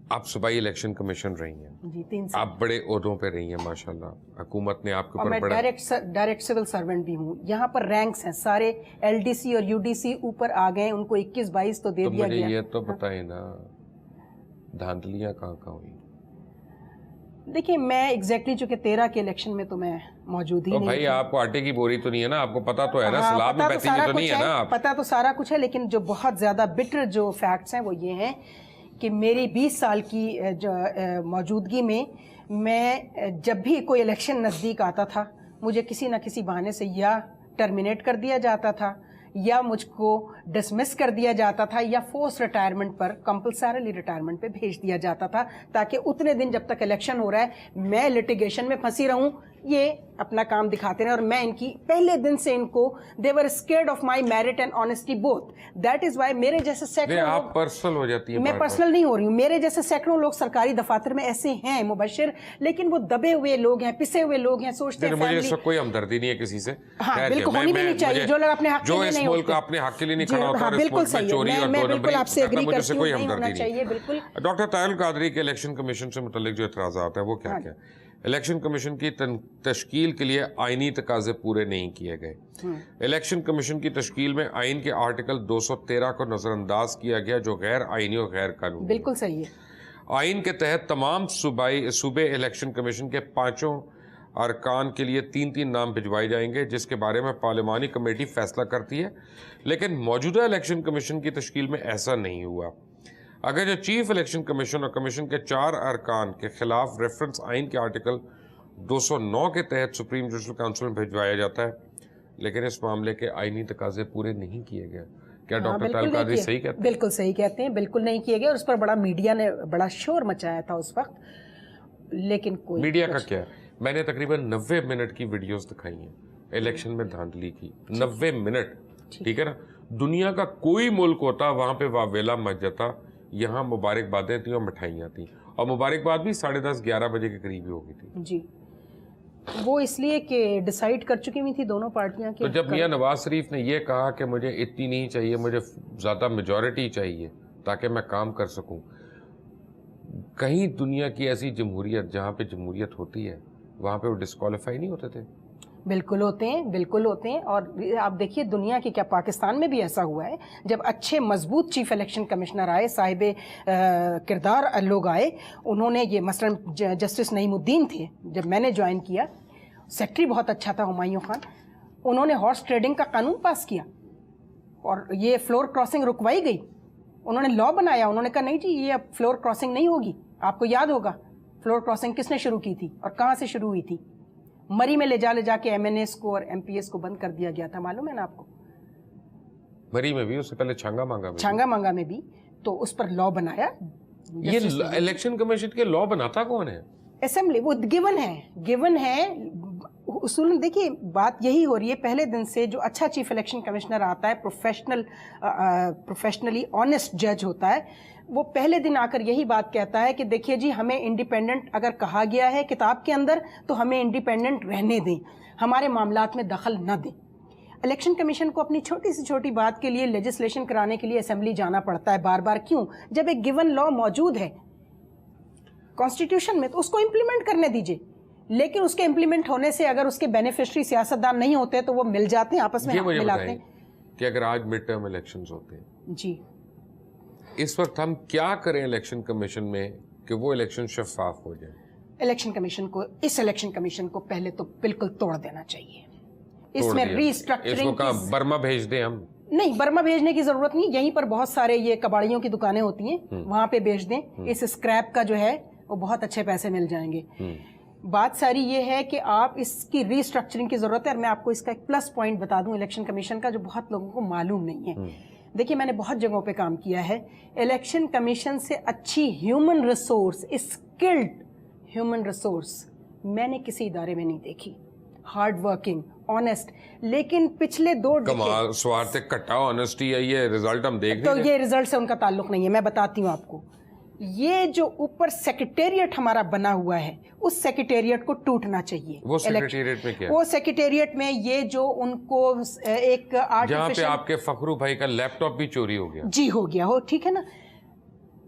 آپ صوبائی election commission رہی ہیں جی 3 سال. آپ بڑے عہدوں پہ رہی ہیں ماشاءاللہ, حکومت نے آپ کے اور میں اوپر بڑا ڈائریکٹ سول سرونٹ بھی ہوں. یہاں پر رینکس ہیں سارے, ایل ڈی سی اور یو ڈی سی اوپر آ گئے, ان کو 21-22 تو دے دیا مجھے گیا. یہ تو بتائیں نا دھاندلیاں کہاں کہاں ہوئی؟ دیکھیں میں ایگزیکٹلی چونکہ 13 کے الیکشن میں تو میں موجود ہی نہیں بھائی تھی. آپ کو آٹے کی بوری تو نہیں ہے نا, آپ کو پتا تو ہے نا, ہاں سلاب میں پتا تو بیٹھی سارا تو نہیں کچھ ہے نا ہے, آپ. پتا تو سارا کچھ ہے, لیکن جو بہت زیادہ بٹر جو فیکٹس ہیں وہ یہ ہیں کہ میری 20 سال کی موجودگی میں جب بھی کوئی الیکشن نزدیک آتا تھا مجھے کسی نہ کسی بہانے سے یا ٹرمینیٹ کر دیا جاتا تھا, یا مجھ کو ڈسمس کر دیا جاتا تھا, یا فورس ریٹائرمنٹ پر کمپلسریلی ریٹائرمنٹ پہ بھیج دیا جاتا تھا, تاکہ اتنے دن جب تک الیکشن ہو رہا ہے میں لٹیگیشن میں پھنسی رہوں, یہ اپنا کام دکھاتے رہے. اور میں ان کی پہلے دن سے ان کو they were scared of my merit and honesty both. That is why میرے جیسے سینکڑوں آپ لوگ, پرسنل ہو جاتی ہیں, میں پرسنل نہیں ہو رہی ہوں, میرے جیسے سینکڑوں لوگ سرکاری دفاتر میں ایسے ہیں مبشر, لیکن وہ دبے ہوئے لوگ ہیں, پسے ہوئے لوگ ہیں, سوچتے ہیں مجھے اس وقت کوئی ہمدردی نہیں ہے کسی سے. ہاں بالکل ہونی بھی نہیں چاہیے, جو لوگ اپنے حق کے لیے نہیں جو اس ملک اپنے حق کے لیے نہیں کھڑا ہوتا اور اس ملک میں چوری اور دو نمبری کرتا, مجھے سے کوئی ہمدردی نہیں. بالکل. ڈاکٹر طاہر القادری کے الیکشن کمیشن سے متعلق جو اعتراضات ہیں وہ کیا کیا؟ الیکشن کمیشن کی تشکیل کے لیے آئینی تقاضے پورے نہیں کیے گئے. الیکشن کمیشن کی تشکیل میں آئین کے آرٹیکل 213 کو نظر انداز کیا گیا جو غیر آئینی اور غیر قانونی. بالکل صحیح ہے. آئین کے تحت تمام صوبے الیکشن کمیشن کے 5 ارکان کے لیے 3 نام بھجوائے جائیں گے, جس کے بارے میں پارلیمانی کمیٹی فیصلہ کرتی ہے. لیکن موجودہ الیکشن کمیشن کی تشکیل میں ایسا نہیں ہوا. اگر جو چیف الیکشن کمیشن اور کمیشن کے 4 ارکان کے خلاف ریفرنس آئین کے آرٹیکل 209 کے تحت سپریم جوڈیشل کونسل میں بھجوایا جاتا ہے, لیکن اس معاملے کے آئینی تقاضے پورے نہیں کیے گئے. کیا ڈاکٹر طاہر القادری صحیح کہتے ہیں؟ بالکل صحیح کہتے ہیں, بالکل نہیں کیے گئے, اور اس پر بڑا میڈیا نے بڑا شور مچایا تھا اس وقت, لیکن کوئی میڈیا کا کیا ہے؟ میں نے تقریباً 90 منٹ کی ویڈیوز دکھائی ہیں الیکشن میں دھاندلی کی. 90 منٹ, ٹھیک ہے نا. دنیا کا کوئی ملک ہوتا وہاں پہ واویلا مچ جاتا, یہاں مبارکبادیں تھیں اور مٹھائیاں تھیں, اور مبارکباد بھی 10:30-11 بجے کے قریب ہی ہو گئی تھی. جی وہ اس لیے کہ ڈیسائیڈ کر چکی ہوئی تھی دونوں پارٹیاں. تو جب میاں نواز شریف نے یہ کہا کہ مجھے اتنی نہیں چاہیے, مجھے زیادہ میجورٹی چاہیے تاکہ میں کام کر سکوں, کہیں دنیا کی ایسی جمہوریت جہاں پہ جمہوریت ہوتی ہے وہاں پہ وہ ڈسکوالیفائی نہیں ہوتے تھے؟ بالکل ہوتے ہیں, بالکل ہوتے ہیں. اور آپ دیکھیے دنیا کے, کیا پاکستان میں بھی ایسا ہوا ہے جب اچھے مضبوط چیف الیکشن کمشنر آئے, صاحب کردار لوگ آئے, انہوں نے یہ مثلا جسٹس نعیم الدین تھے جب میں نے جوائن کیا, سیکٹری بہت اچھا تھا ہمایوں خان, انہوں نے ہارس ٹریڈنگ کا قانون پاس کیا اور یہ فلور کراسنگ رکوائی گئی. انہوں نے لا بنایا, انہوں نے کہا نہیں جی یہ اب فلور کراسنگ نہیں ہوگی. آپ کو یاد ہوگا فلور کراسنگ کس نے شروع کی تھی اور کہاں سے شروع ہوئی تھی؟ مری میں لے جا کے ایم این ایس کو اور ایم پی ایس کو بند کر دیا گیا تھا, معلوم ہے نا آپ کو؟ مری میں بھی, اس سے پہلے چھانگا مانگا میں بھی. تو اس پر لا بنایا. یہ الیکشن کمیشن کے لا بناتا کون ہے؟ اسمبلی. وہ گیون ہے اصول. دیکھیے بات یہی ہو رہی ہے پہلے دن سے, جو اچھا چیف الیکشن کمشنر آتا ہے, پروفیشنلی آنیسٹ جج ہوتا ہے, وہ پہلے دن آ کر یہی بات کہتا ہے کہ دیکھیے جی ہمیں انڈیپینڈنٹ اگر کہا گیا ہے کتاب کے اندر تو ہمیں انڈیپینڈنٹ رہنے دیں, ہمارے معاملات میں دخل نہ دیں. الیکشن کمیشن کو اپنی چھوٹی سے چھوٹی بات کے لیے لیجسلیشن کرانے کے لیے اسمبلی جانا پڑتا ہے بار بار. کیوں؟ جب ایک گیون لا موجود ہے کانسٹیٹیوشن میں تو اس کو امپلیمنٹ کرنے دیجئے. لیکن اس کے امپلیمنٹ ہونے سے اگر اس کے بینیفیشری سیاستدان نہیں ہوتے تو وہ مل جاتے ہیں آپس میں, یہ مجھے ملاتے ہیں. کہ اگر آج مڈ ٹرم الیکشنز ہوتے ہیں جی, اس وقت ہم کیا کریں الیکشن کمیشن میں کہ وہ الیکشن شفاف ہو جائے؟ الیکشن کمیشن کو, اس الیکشن کمیشن کو پہلے تو بالکل توڑ دینا چاہیے. اس میں ری اسٹرکچرنگ. اس کو کہاں برما بھیج دیں ہم؟ نہیں, برما بھیجنے کی ضرورت نہیں, یہیں پر بہت سارے یہ کباڑیوں کی دکانیں ہوتی ہیں, وہاں پہ بھیج دیں. اس اسکریپ کا جو ہے وہ بہت اچھے پیسے مل جائیں گے. بات ساری یہ ہے کہ آپ اس کی ری اسٹرکچرنگ کی ضرورت ہے. اور میں آپ کو اس کا ایک پلس پوائنٹ بتا دوں الیکشن کمیشن کا جو بہت لوگوں کو معلوم نہیں ہے. دیکھیے میں نے بہت جگہوں پہ کام کیا ہے, الیکشن کمیشن سے اچھی human resource, skilled human resource میں نے کسی ادارے میں نہیں دیکھی. Hard working, honest. لیکن پچھلے 2 کمال سوارت کٹا آنیسٹی ہے, یہ رزلٹ ہم دیکھ تو یہ رزلٹ سے ان کا تعلق نہیں ہے. میں بتاتی ہوں آپ کو, یہ جو اوپر سیکریٹریٹ ہمارا بنا ہوا ہے اس سیکریٹریٹ کو ٹوٹنا چاہیے. وہ سیکریٹریٹ میں کیا؟ وہ سیکریٹریٹ میں یہ جو ان کو ایک جہاں پہ آپ کے فخرو بھائی کا لیپ ٹاپ بھی چوری ہو گیا. جی ہو گیا ہو, ٹھیک ہے نا.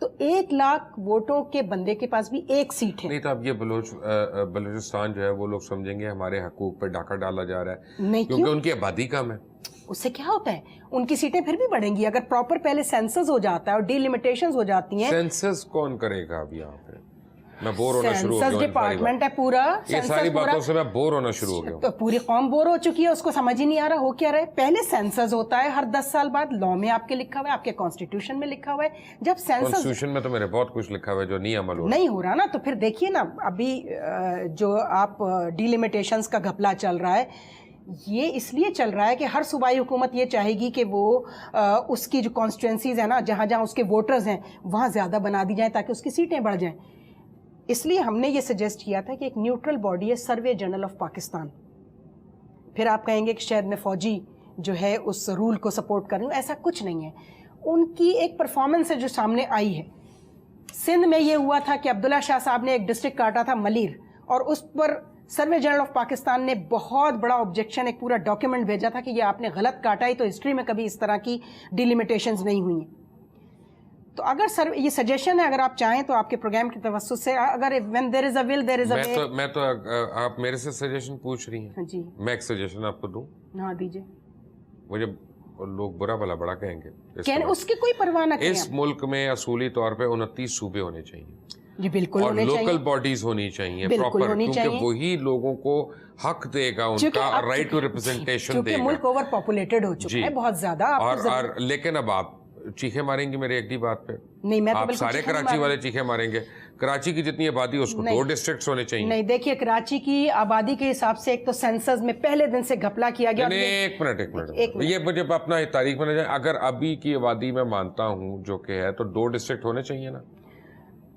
تو 1 لاکھ ووٹوں کے بندے کے پاس بھی ایک سیٹ ہے. نہیں تو اب یہ بلوچستان جو ہے وہ لوگ سمجھیں گے ہمارے حقوق پہ ڈاکہ ڈالا جا رہا ہے, نہیں, کیونکہ ان کی آبادی کم ہے. اس سے کیا ہوتا ہے, ان کی سیٹیں پھر بھی بڑھیں گی اگر پراپر پہلے سینسس ہو جاتا ہے اور ڈی لمیٹیشنز ہو جاتی ہیں. سینسس کون کرے گا اب یہاں پہ؟ میں بور ہونا شروع ہو گیا. سینسس ڈپارٹمنٹ ہے پورا, یہ ساری باتوں سے میں بور ہونا شروع ہو گیا. تو پوری قوم بور ہو چکی ہے, اس کو سمجھ ہی نہیں آ رہا ہو کیا رہا ہے. پہلے سینسس ہوتا ہے ہر 10 سال بعد, لا میں آپ کے لکھا ہوا ہے, آپ کے کانسٹیٹیوشن میں لکھا ہوا ہے. جب سینسس کانسٹیٹیوشن میں تو میرے بہت کچھ لکھا ہوا ہے جو نہیں عمل ہو رہا, نہیں ہو رہا نا, تو پھر دیکھیے نا ابھی جو آپ ڈی لمیٹیشنز کا گھپلا چل رہا ہے, یہ اس لیے چل رہا ہے کہ ہر صوبائی حکومت یہ چاہے گی کہ وہ اس کی جو کانسٹیٹوئنسیز ہیں نا, جہاں جہاں اس کے ووٹرز ہیں وہاں زیادہ بنا دی جائیں تاکہ اس کی سیٹیں بڑھ جائیں. اس لیے ہم نے یہ سجیسٹ کیا تھا کہ ایک نیوٹرل باڈی ہے سروے جنرل آف پاکستان. پھر آپ کہیں گے کہ شاید میں فوجی جو ہے اس رول کو سپورٹ کر رہی ہوں, ایسا کچھ نہیں ہے. ان کی ایک پرفارمنس ہے جو سامنے آئی ہے. سندھ میں یہ ہوا تھا کہ عبداللہ شاہ صاحب نے ایک ڈسٹرکٹ کاٹا تھا ملیر, اور اس پر سروے جنرل آف پاکستان نے بہت بڑا آبجیکشن, ایک پورا ڈاکیومنٹ بھیجا تھا کہ یہ آپ نے غلط کاٹا ہے, تو ہسٹری میں کبھی اس طرح کی ڈیلیمیٹیشنز نہیں ہوئی ہیں. تو اگر سر یہ سجیشن ہے, اگر آپ چاہیں تو آپ کے پروگرام کی توسط سے, اگر when there is a will there is a way. میں تو آپ میرے سے سجیشن پوچھ رہی ہیں, جی میں ایک سجیشن آپ کو دوں. ہاں دیجیے. مجھے لوگ برا بھلا بڑا کہیں گے, اس کی کوئی پرواہ نہ کریں. اس ملک میں اصولی طور پہ 29 صوبے ہونے چاہیے جی, بالکل اور ہونے چاہیے, لوکل باڈیز ہونی چاہیے بالکل پراپر, ہونی کیونکہ چاہیے. وہی لوگوں کو حق دے گا, ان کا رائٹ ٹو ریپرزنٹیشن دے کیونکہ گا. ملک اوور پاپولیٹڈ ہو چکا ہے بہت زیادہ. اور لیکن اب آپ چیخے ماریں گے میرے ایک ہی بات پہ, نہیں, میں آپ سارے کراچی والے چیخے ماریں گے. کراچی کی جتنی آبادی اس کو 2 ڈسٹرکٹس ہونے چاہیے. نہیں, دیکھیے کراچی کی آبادی کے حساب سے ایک تو سینسس میں پہلے دن سے گھپلا کیا گیا. ایک منٹ, یہ مجھے اپنا تاریخ میں نہ جائے. اگر ابھی کی آبادی میں مانتا ہوں جو کہ ہے, تو 2 ڈسٹرکٹ ہونے چاہیے نا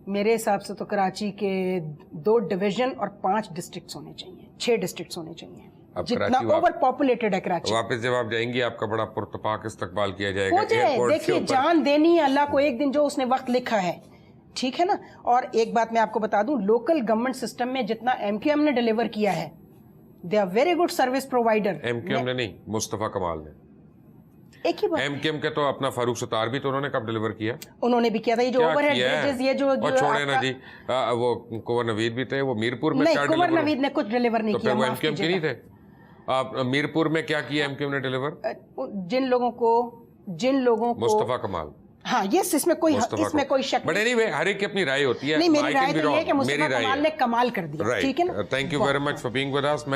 میرے حساب سے. تو کراچی کے 2 ڈویژن اور 5 ڈسٹرکٹس ہونے چاہیے, 6 ڈسٹرکٹس ہونے چاہیے. جتنا اوور پاپولیٹڈ ہے کراچی. واپس جب آپ جائیں گی آپ کا بڑا پرتپاک استقبال کیا جائے گا. دیکھیے, جان دینی ہے اللہ کو ایک دن, جو اس نے وقت لکھا ہے, ٹھیک ہے نا. اور ایک بات میں آپ کو بتا دوں, لوکل گورنمنٹ سسٹم میں جتنا ایم کیو ایم نے ڈیلیور کیا ہے, they are very good service provider. M Q M نے نہیں, مصطفیٰ کمال نے. ایک ہی بات, ایم کیو ایم کے تو اپنا فاروق ستار بھی تو انہوں نے کب ڈیلیور کیا؟ انہوں نے بھی کیا تھا. یہ جو اوور ہیڈ بریجز, یہ جو چھوڑے نا جی, وہ کنور نوید بھی تھے, وہ میرپور میں نہیں, کنور نوید نے کچھ ڈیلیور نہیں کیا. وہ ایم کیو ایم کے نہیں تھے. آپ میرپور میں کیا کیا ایم کیو ایم نے ڈیلیور؟ جن لوگوں کو مصطفیٰ کمال. ہاں, یس, اس میں کوئی شک بٹ اینی وے ہر ایک کی اپنی رائے ہوتی ہے. نہیں, میری رائے تو یہ ہے کہ مصطفیٰ کمال نے کمال کر دیا. ٹھیک ہے نا. Thank you very much for being with us.